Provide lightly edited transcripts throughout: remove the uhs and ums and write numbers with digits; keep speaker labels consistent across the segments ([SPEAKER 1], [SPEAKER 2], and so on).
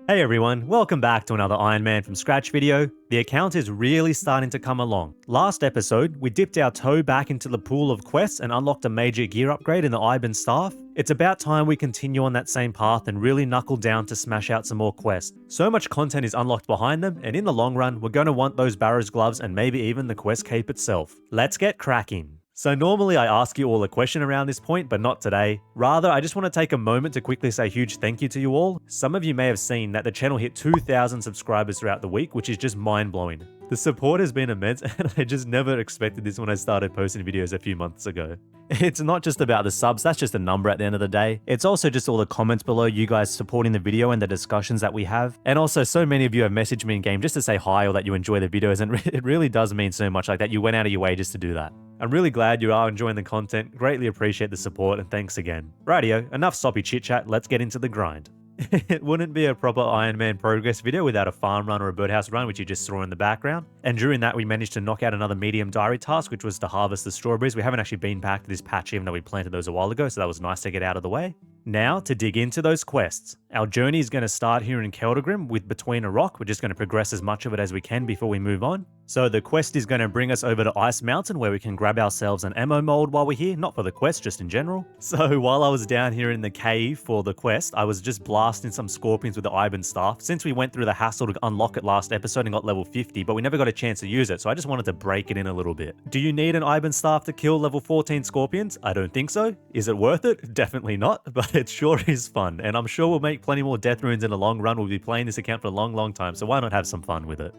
[SPEAKER 1] Hey everyone, welcome back to another Iron Man from Scratch video. The account is really starting to come along. Last episode, we dipped our toe back into the pool of quests and unlocked a major gear upgrade in the Iban Staff. It's about time we continue on that same path and really knuckle down to smash out some more quests. So much content is unlocked behind them, and in the long run, we're going to want those Barrow's gloves and maybe even the quest cape itself. Let's get cracking. So normally I ask you all a question around this point, but not today. Rather, I just want to take a moment to quickly say a huge thank you to you all. Some of you may have seen that the channel hit 2,000 subscribers throughout the week, which is just mind-blowing. The support has been immense, and I just never expected this when I started posting videos a few months ago. It's not just about the subs, that's just a number at the end of the day. It's also just all the comments below, you guys supporting the video and the discussions that we have. And also, so many of you have messaged me in game just to say hi or that you enjoy the videos, and it really does mean so much, like that you went out of your way just to do that. I'm really glad you are enjoying the content, greatly appreciate the support, and thanks again. Rightio, enough soppy chit chat, let's get into the grind. It wouldn't be a proper Iron Man progress video without a farm run or a birdhouse run, which you just saw in the background. And during that, we managed to knock out another medium diary task, which was to harvest the strawberries. We haven't actually been back to this patch even though we planted those a while ago, so that was nice to get out of the way. Now, to dig into those quests. Our journey is going to start here in Keldagrim with Between a Rock. We're just going to progress as much of it as we can before we move on. So the quest is going to bring us over to Ice Mountain where we can grab ourselves an ammo mold while we're here, not for the quest, just in general. So while I was down here in the cave for the quest, I was just blasting some scorpions with the Iban Staff, since we went through the hassle to unlock it last episode and got level 50, but we never got a chance to use it, so I just wanted to break it in a little bit. Do you need an Iban Staff to kill level 14 scorpions? I don't think so. Is it worth it? Definitely not, but it sure is fun, and I'm sure we'll make plenty more death runes in the long run. We'll be playing this account for a long time, so why not have some fun with it?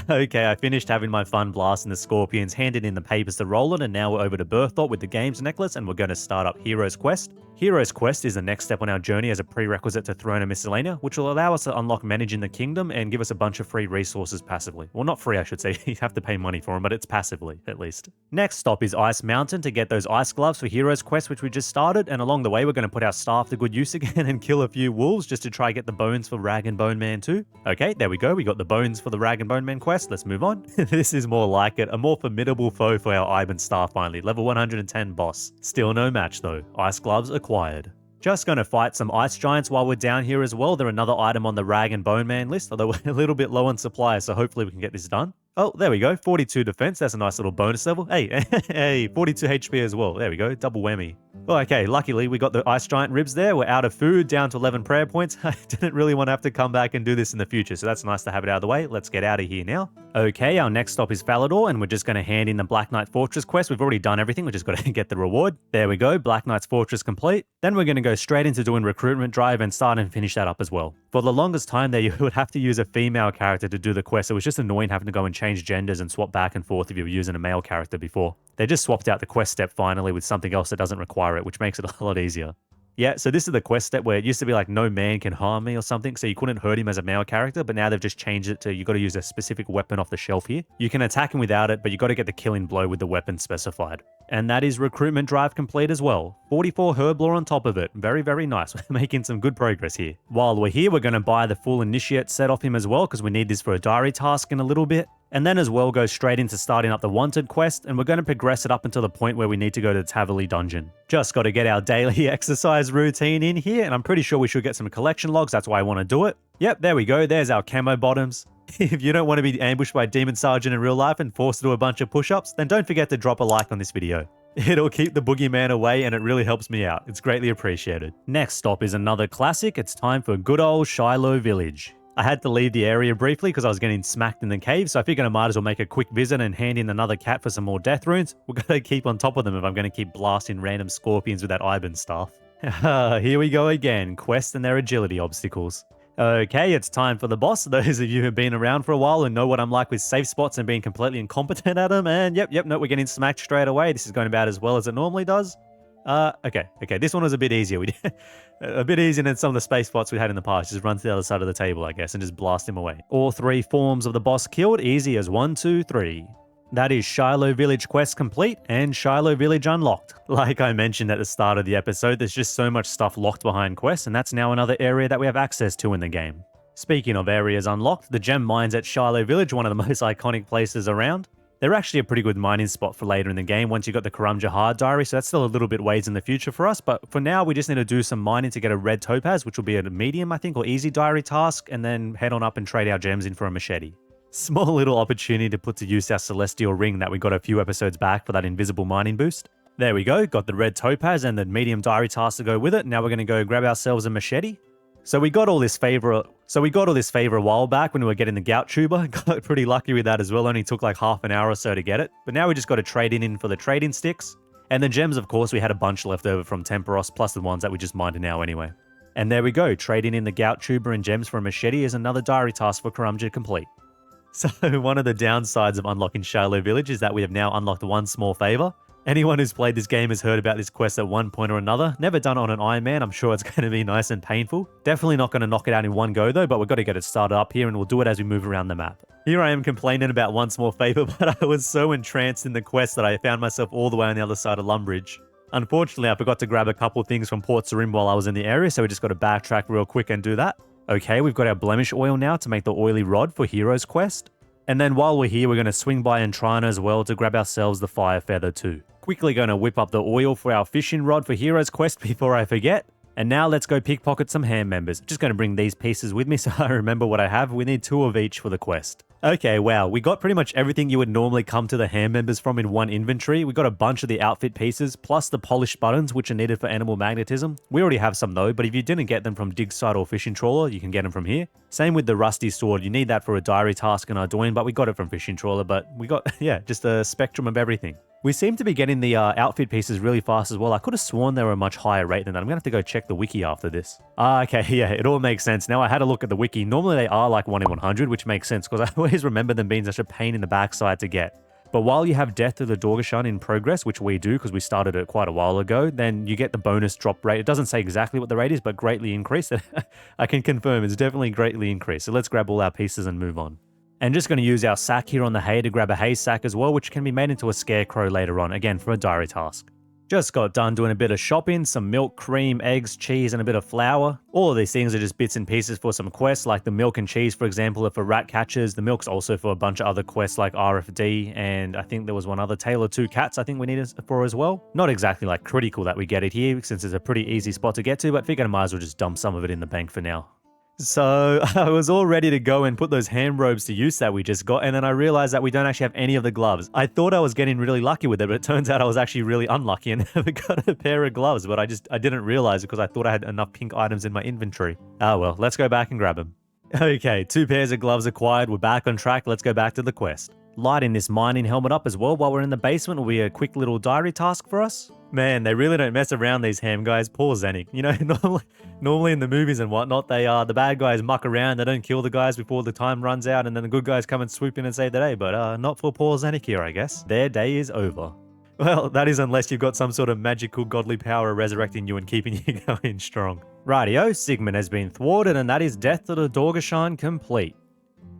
[SPEAKER 1] Okay, I finished having my fun blasting the scorpions, handed in the papers to Roland, and now we're over to Berthold with the games necklace, and we're going to start up Hero's Quest. Hero's Quest is the next step on our journey as a prerequisite to Throne of Miscellanea, which will allow us to unlock Managing the Kingdom and give us a bunch of free resources passively. Well, not free, I should say. You have to pay money for them, but it's passively, at least. Next stop is Ice Mountain to get those ice gloves for Hero's Quest, which we just started, and along the way we're going to put our staff to good use again and kill a few wolves just to try get the bones for Rag and Bone Man too. Okay, there we go. We got the bones for the Rag and Bone Man quest. Let's move on. This is more like it. A more formidable foe for our Iban Staff finally. Level 110 boss. Still no match though. Ice gloves acquired. Just going to fight some ice giants while we're down here as well. They're another item on the Rag and Bone Man list, although we're a little bit low on supplies, so hopefully we can get this done. Oh, there we go. 42 defense. That's a nice little bonus level. Hey, hey, 42 HP as well. There we go. Double whammy. Well, okay, luckily we got the ice giant ribs there. We're out of food, down to 11 prayer points. I didn't really want to have to come back and do this in the future, so that's nice to have it out of the way. Let's get out of here now. Okay, our next stop is Falador, and we're just going to hand in the Black Knight Fortress quest. We've already done everything. We just got to get the reward. There we go. Black Knight's Fortress complete. Then we're going to go straight into doing recruitment drive and start and finish that up as well. For the longest time there, you would have to use a female character to do the quest. It was just annoying having to go and change genders and swap back and forth if you were using a male character before. They just swapped out the quest step finally with something else that doesn't require it, which makes it a lot easier. Yeah, so this is the quest step where it used to be like no man can harm me or something, so you couldn't hurt him as a male character, but now they've just changed it to you got to use a specific weapon off the shelf here. You can attack him without it, but you got to get the killing blow with the weapon specified. And that is recruitment drive complete as well. 44 Herblore on top of it. Very nice. We're making some good progress here. While we're here, we're going to buy the full initiate set off him as well, because we need this for a diary task in a little bit. And then as well go straight into starting up the Wanted quest, and we're going to progress it up until the point where we need to go to the Taverley dungeon. Just got to get our daily exercise routine in here, and I'm pretty sure we should get some collection logs, that's why I want to do it. Yep, there we go, there's our camo bottoms. If you don't want to be ambushed by Demon Sergeant in real life and forced to do a bunch of push-ups, then don't forget to drop a like on this video. It'll keep the boogeyman away and it really helps me out. It's greatly appreciated. Next stop is another classic. It's time for good old Shiloh Village. I had to leave the area briefly because I was getting smacked in the cave, so I figured I might as well make a quick visit and hand in another cat for some more death runes. We're going to keep on top of them if I'm going to keep blasting random scorpions with that Iban Staff. Here we go again. Quest and their agility obstacles. Okay, it's time for the boss. Those of you who've been around for a while and know what I'm like with safe spots and being completely incompetent at them. And yep, no, we're getting smacked straight away. This is going about as well as it normally does. Okay, this one was a bit easier. A bit easier than some of the space spots we had in the past. Just run to the other side of the table, I guess, and just blast him away. All three forms of the boss killed, easy as 1, 2, 3. That is Shiloh Village quest complete and Shiloh Village unlocked. Like I mentioned at the start of the episode, there's just so much stuff locked behind quests, and that's now another area that we have access to in the game. Speaking of areas unlocked, the gem mines at Shiloh Village, one of the most iconic places around. They're actually a pretty good mining spot for later in the game once you got the Karam Jahar diary, so that's still a little bit ways in the future for us, but for now we just need to do some mining to get a red topaz, which will be a medium, I think, or easy diary task, and then head on up and trade our gems in for a machete. Small little opportunity to put to use our Celestial Ring that we got a few episodes back for that invisible mining boost. There we go, got the red topaz and the medium diary task to go with it. Now we're going to go grab ourselves a machete. So we got all this favor a while back when we were getting the gout tuber. Got pretty lucky with that as well. Only took like half an hour or so to get it. But now we just got to trade in for the trading sticks. And the gems, of course, we had a bunch left over from Temperos, plus the ones that we just mined now anyway. And there we go. Trading in the gout tuber and gems for a machete is another diary task for Karamja complete. So one of the downsides of unlocking Shiloh Village is that we have now unlocked one small favor. Anyone who's played this game has heard about this quest at one point or another. Never done it on an Iron Man. I'm sure it's going to be nice and painful. Definitely not going to knock it out in one go though, but we've got to get it started up here and we'll do it as we move around the map. Here I am complaining about one small favor, but I was so entranced in the quest that I found myself all the way on the other side of Lumbridge. Unfortunately, I forgot to grab a couple of things from Port Sarim while I was in the area, so we just got to backtrack real quick and do that. Okay, we've got our blemish oil now to make the oily rod for Heroes quest. And then while we're here, we're going to swing by Entrana as well to grab ourselves the fire feather too. Quickly going to whip up the oil for our fishing rod for Heroes quest before I forget. And now let's go pickpocket some ham members. Just going to bring these pieces with me so I remember what I have. We need 2 of each for the quest. Okay, wow, we got pretty much everything you would normally come to the ham members from in one inventory. We got a bunch of the outfit pieces, plus the polished buttons, which are needed for animal magnetism. We already have some though, but if you didn't get them from Dig Site or Fishing Trawler, you can get them from here. Same with the rusty sword, you need that for a diary task in Ardoin, but we got it from Fishing Trawler, but we got, yeah, just a spectrum of everything. We seem to be getting the outfit pieces really fast as well. I could have sworn they were a much higher rate than that. I'm going to have to go check the wiki after this. Okay, yeah, it all makes sense. Now I had a look at the wiki. Normally they are like 1 in 100, which makes sense because I always remember them being such a pain in the backside to get. But while you have Death of the Dorgashan in progress, which we do because we started it quite a while ago, then you get the bonus drop rate. It doesn't say exactly what the rate is, but greatly increased. I can confirm it's definitely greatly increased. So let's grab all our pieces and move on. And just going to use our sack here on the hay to grab a hay sack as well, which can be made into a scarecrow later on, again for a diary task. Just got done doing a bit of shopping, some milk, cream, eggs, cheese, and a bit of flour. All of these things are just bits and pieces for some quests, like the milk and cheese, for example, are for rat catchers. The milk's also for a bunch of other quests like RFD, and I think there was one other Tale of Two Cats I think we need it for as well. Not exactly like critical that we get it here, since it's a pretty easy spot to get to, but figured I might as well just dump some of it in the bank for now. So I was all ready to go and put those hand robes to use that we just got, and then I realized that we don't actually have any of the gloves. I thought I was getting really lucky with it, but it turns out I was actually really unlucky and never got a pair of gloves, but I didn't realize it because I thought I had enough pink items in my inventory. Ah well, let's go back and grab them. Okay, 2 pairs of gloves acquired, we're back on track, let's go back to the quest. Lighting this mining helmet up as well while we're in the basement will be a quick little diary task for us. Man, they really don't mess around, these ham guys. Poor Zenik. You know, normally in the movies and whatnot, the bad guys muck around, they don't kill the guys before the time runs out, and then the good guys come and swoop in and save the day, but not for poor Zenik here, I guess. Their day is over. Well, that is unless you've got some sort of magical godly power resurrecting you and keeping you going strong. Rightio, Sigmund has been thwarted, and that is Death to the Dorgashan complete.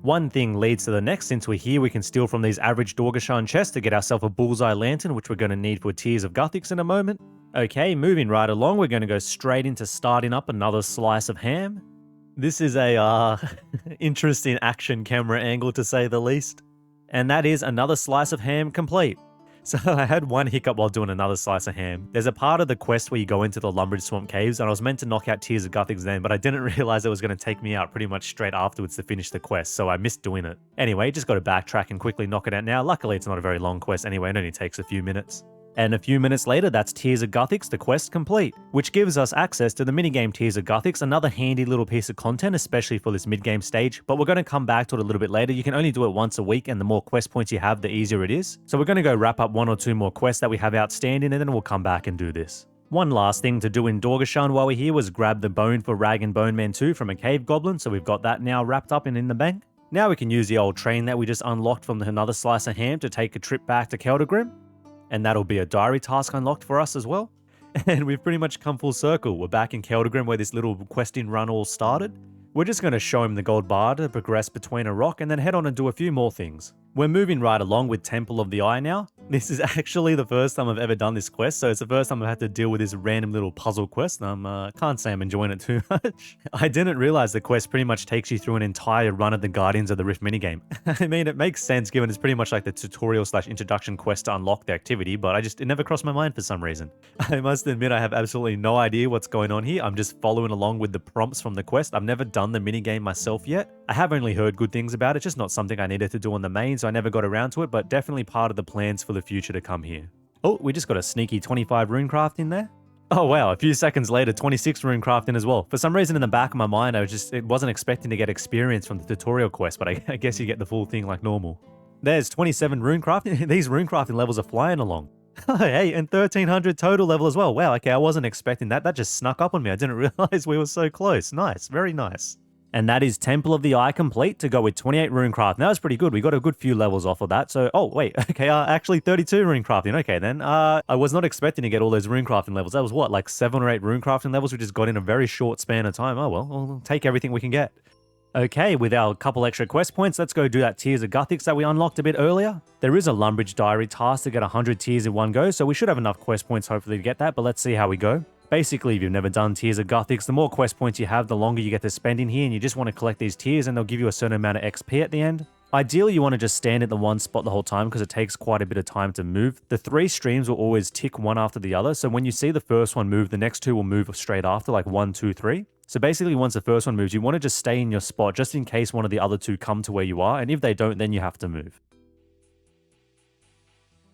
[SPEAKER 1] One thing leads to the next. Since we're here, we can steal from these average Dorgashan chests to get ourselves a bullseye lantern, which we're going to need for Tears of Guthix in a moment. Okay, moving right along, we're going to go straight into starting up another slice of ham. This is a interesting action camera angle to say the least. And that is another slice of ham complete. So I had one hiccup while doing another slice of ham. There's a part of the quest where you go into the Lumbridge Swamp Caves, and I was meant to knock out Tears of Guthix then, but I didn't realize it was going to take me out pretty much straight afterwards to finish the quest, so I missed doing it. Anyway, just got to backtrack and quickly knock it out now. Luckily, it's not a very long quest anyway, it only takes a few minutes. And a few minutes later, that's Tears of Guthix, the quest complete, which gives us access to the minigame Tears of Guthix, another handy little piece of content, especially for this mid-game stage, but we're going to come back to it a little bit later. You can only do it once a week, and the more quest points you have, the easier it is. So we're going to go wrap up 1 or 2 more quests that we have outstanding, and then we'll come back and do this. One last thing to do in Dorgashan while we're here was grab the bone for Rag and Bone Man 2 from a cave goblin, so we've got that now wrapped up and in the bank. Now we can use the old train that we just unlocked from another slice of ham to take a trip back to Keldagrim. And that'll be a diary task unlocked for us as well. And we've pretty much come full circle. We're back in Keldagrim where this little questing run all started. We're just going to show him the gold bar to progress between a rock and then head on and do a few more things. We're moving right along with Temple of the Eye now. This is actually the first time I've ever done this quest, so it's the first time I've had to deal with this random little puzzle quest, and can't say I'm enjoying it too much. I didn't realize the quest pretty much takes you through an entire run of the Guardians of the Rift minigame. I mean, it makes sense given it's pretty much like the tutorial/introduction quest to unlock the activity, but it never crossed my mind for some reason. I must admit I have absolutely no idea what's going on here. I'm just following along with the prompts from the quest. I've never done the minigame myself yet. I have only heard good things about it, just not something I needed to do on the main, so I never got around to it, but definitely part of the plans for the future to come here. Oh, we just got a sneaky 25 runecraft in there. Oh wow, a few seconds later, 26 runecraft in as well. For some reason in the back of my mind, it wasn't expecting to get experience from the tutorial quest, but I guess you get the full thing like normal. There's 27 runecraft. These runecrafting levels are flying along. Oh, hey, and 1300 total level as well. Wow, okay, I wasn't expecting that. That just snuck up on me. I didn't realize we were so close. Nice, very nice. And that is Temple of the Eye complete to go with 28 runecraft. That was pretty good. We got a good few levels off of that. So, oh, wait. Okay, actually 32 runecrafting. Okay, then. I was not expecting to get all those runecrafting levels. That was what, like 7 or 8 runecrafting levels we just got in a very short span of time. Oh, well, we'll take everything we can get. Okay, with our couple extra quest points, let's go do that Tears of Guthix that we unlocked a bit earlier. There is a Lumbridge Diary task to get 100 tears in one go, so we should have enough quest points hopefully to get that, but let's see how we go. Basically, if you've never done Tears of Guthix, the more quest points you have, the longer you get to spend in here, and you just want to collect these tears, and they'll give you a certain amount of XP at the end. Ideally, you want to just stand at the one spot the whole time because it takes quite a bit of time to move. The 3 streams will always tick one after the other, so when you see the first one move, the next 2 will move straight after, like 1, 2, 3. So basically, once the first one moves, you want to just stay in your spot just in case one of the other 2 come to where you are, and if they don't, then you have to move.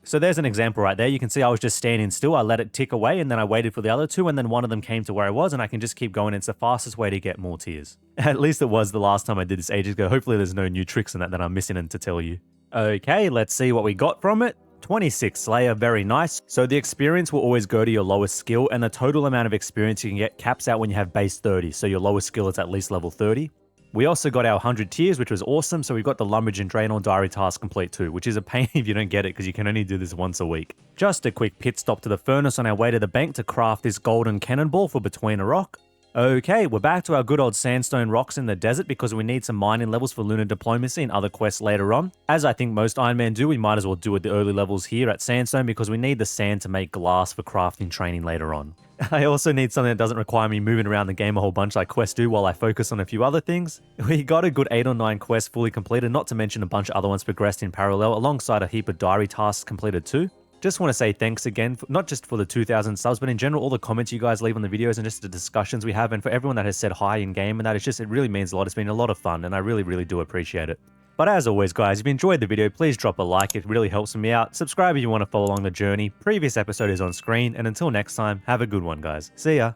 [SPEAKER 1] So there's an example right there. You can see I was just standing still. I let it tick away and then I waited for the other 2 and then one of them came to where I was and I can just keep going. It's the fastest way to get more tears. At least it was the last time I did this ages ago. Hopefully there's no new tricks in that I'm missing in to tell you. Okay, let's see what we got from it. 26 Slayer, very nice. So the experience will always go to your lowest skill and the total amount of experience you can get caps out when you have base 30. So your lowest skill is at least level 30. We also got our 100 tears, which was awesome. So we've got the Lumbridge and Draenor Diary task complete too, which is a pain if you don't get it because you can only do this once a week. Just a quick pit stop to the furnace on our way to the bank to craft this golden cannonball for Between a Rock. Okay, we're back to our good old sandstone rocks in the desert because we need some mining levels for lunar diplomacy and other quests later on. As I think most Iron Man do, we might as well do it the early levels here at sandstone because we need the sand to make glass for crafting training later on. I also need something that doesn't require me moving around the game a whole bunch like quests do while I focus on a few other things. We got a good 8 or 9 quests fully completed, not to mention a bunch of other ones progressed in parallel alongside a heap of diary tasks completed too. Just want to say thanks again, not just for the 2,000 subs, but in general, all the comments you guys leave on the videos and just the discussions we have, and for everyone that has said hi in game and that, it really means a lot. It's been a lot of fun, and I really, really do appreciate it. But as always, guys, if you enjoyed the video, please drop a like. It really helps me out. Subscribe if you want to follow along the journey. Previous episode is on screen, and until next time, have a good one, guys. See ya.